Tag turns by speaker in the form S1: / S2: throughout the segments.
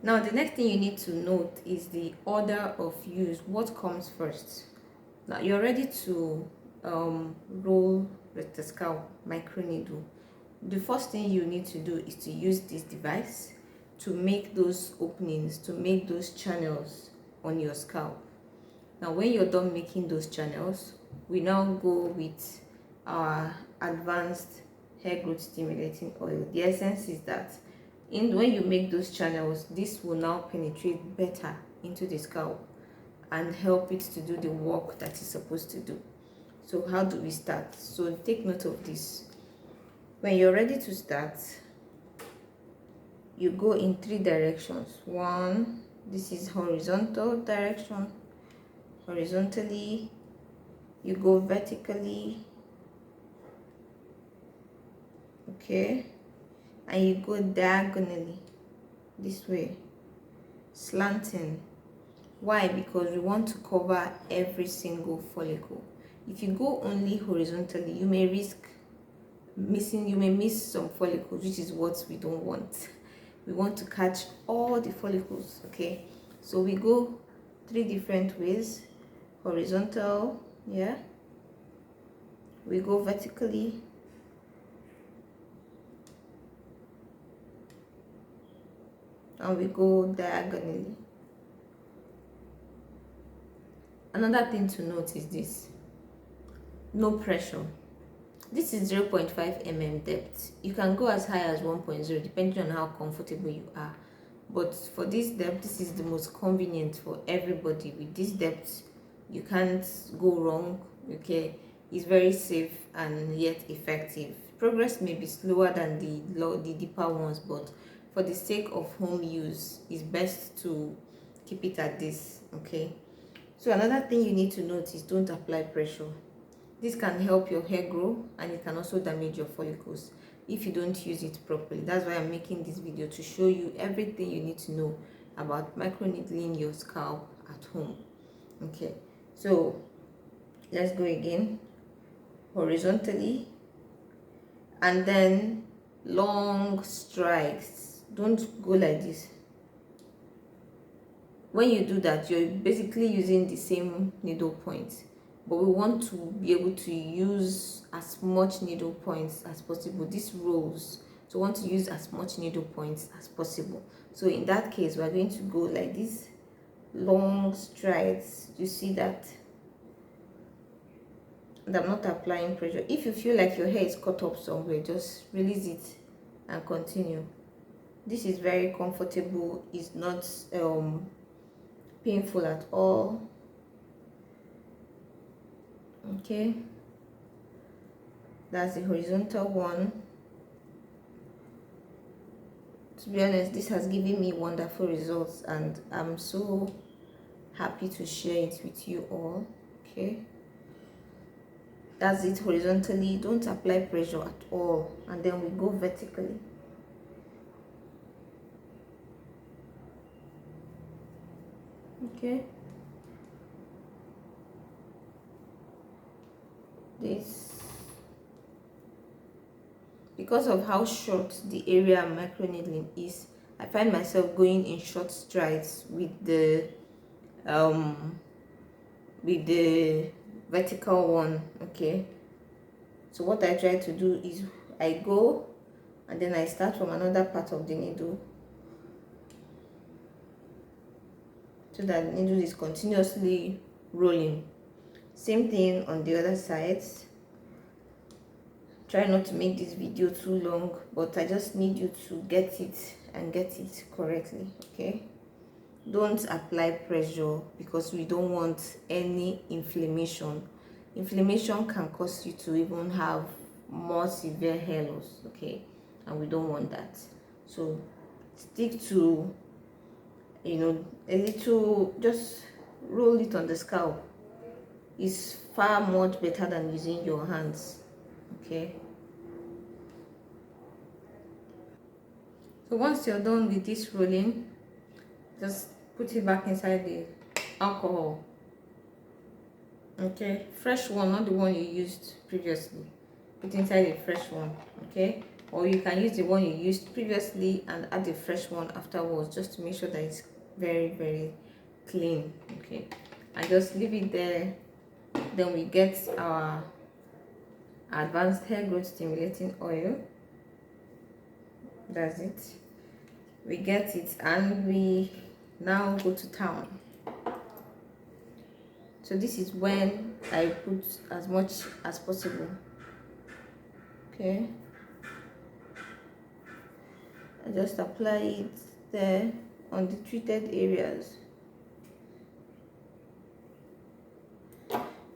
S1: Now the next thing you need to note is the order of use. What comes first? Now you're ready to roll with the scalp micro needle. The first thing you need to do is to use this device to make those openings, to make those channels on your scalp. Now when you're done making those channels, we now go with our advanced hair growth stimulating oil. The essence is that when you make those channels, this will now penetrate better into the scalp and help it to do the work that it's supposed to do. So how do we start? So take note of this. When you're ready to start, you go in 3 directions. One, this is horizontal direction. Horizontally, you go vertically, okay, and you go diagonally this way, slanting. Why? Because we want to cover every single follicle. If you go only horizontally, you may risk missing, you may miss some follicles, which is what we don't want. We want to catch all the follicles, okay? So we go 3 different ways. Horizontal, yeah, we go vertically, and we go diagonally. Another thing to note is this: no pressure. This is 0.5 mm depth. You can go as high as 1.0 depending on how comfortable you are, but for this depth, this is the most convenient for everybody. With this depth, you can't go wrong, okay? It's very safe and yet effective. Progress may be slower than the deeper ones, but for the sake of home use, it's best to keep it at this, okay? So another thing you need to note is don't apply pressure. This can help your hair grow, and it can also damage your follicles if you don't use it properly. That's why I'm making this video, to show you everything you need to know about microneedling your scalp at home, okay? So let's go again. Horizontally, and then long strides. Don't go like this. When you do that, you're basically using the same needle point, but we want to be able to use as much needle points as possible. This rolls, so we want to use as much needle points as possible. So in that case, we're going to go like this, long strides. You see that? And I'm not applying pressure. If you feel like your hair is caught up somewhere, just release it and continue. This is very comfortable. It's not painful at all, okay? That's the horizontal one. To be honest, this has given me wonderful results, and I'm so happy to share it with you all, okay? That's it horizontally. Don't apply pressure at all. And then we go vertically. Okay. This, because of how short the area I'm microneedling is, I find myself going in short strides with the vertical one, okay? So what I try to do is I go and then I start from another part of the needle, so that the needle is continuously rolling. Same thing on the other sides. Try not to make this video too long, but I just need you to get it and get it correctly, okay? Don't apply pressure, because we don't want any inflammation. Inflammation can cause you to even have more severe hair loss, okay? And we don't want that. So stick to, you know, a little, just roll it on the scalp. It's far much better than using your hands, okay? So once you're done with this rolling, just put it back inside the alcohol, okay? Fresh one, not the one you used previously. Put inside a fresh one, okay? or you can use the one you used previously and add a fresh one afterwards, just to make sure that it's very clean. Okay, and just leave it there. Then we get our advanced hair growth stimulating oil. That's it. We get it, and we now go to town. So this is when I put as much as possible. Okay, I just apply it there on the treated areas.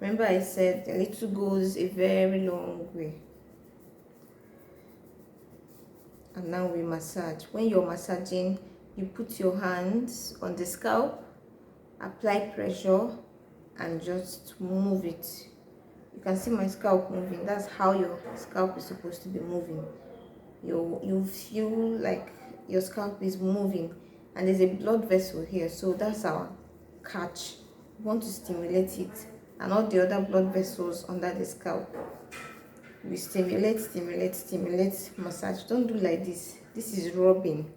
S1: Remember I said a little goes a very long way. And now we massage. When you're massaging, you put your hands on the scalp, apply pressure, and just move it. You can see my scalp moving. That's how your scalp is supposed to be moving. You feel like your scalp is moving, and there's a blood vessel here, so that's our catch. We want to stimulate it, and all the other blood vessels under the scalp. We stimulate, massage. Don't do like this. This is rubbing.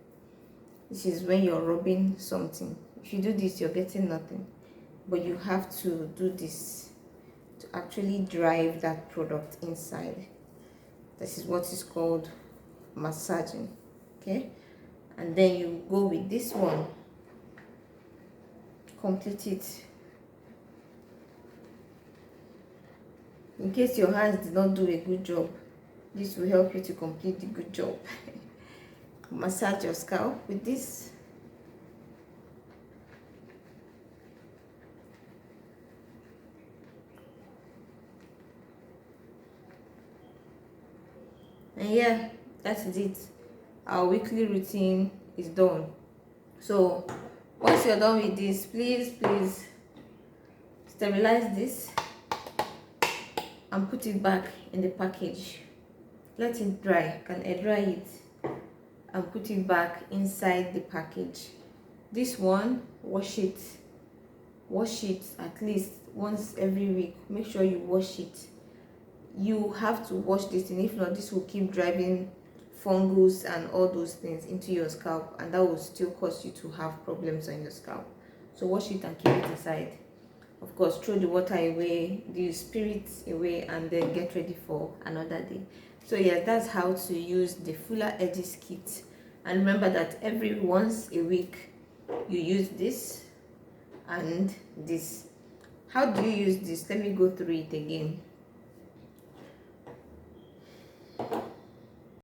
S1: This is when you're rubbing something. If you do this, you're getting nothing. But you have to do this to actually drive that product inside. This is what is called massaging. Okay, and then you go with this one. Complete it. In case your hands did not do a good job, this will help you to complete the good job. Massage your scalp with this. And yeah, that is it. Our weekly routine is done. So once you're done with this, please sterilize this and put it back in the package. Let it dry. You can air dry it and put it back inside the package. This one, wash it at least once every week. Make sure you wash it. You have to wash this thing, if not this will keep driving fungus and all those things into your scalp, and that will still cause you to have problems on your scalp. So wash it and keep it aside. Of course, throw the water away, the spirits away, and then get ready for another day. So yeah, that's how to use the fuller edges kit. And remember that every once a week you use this and this. How do you use this? Let me go through it again.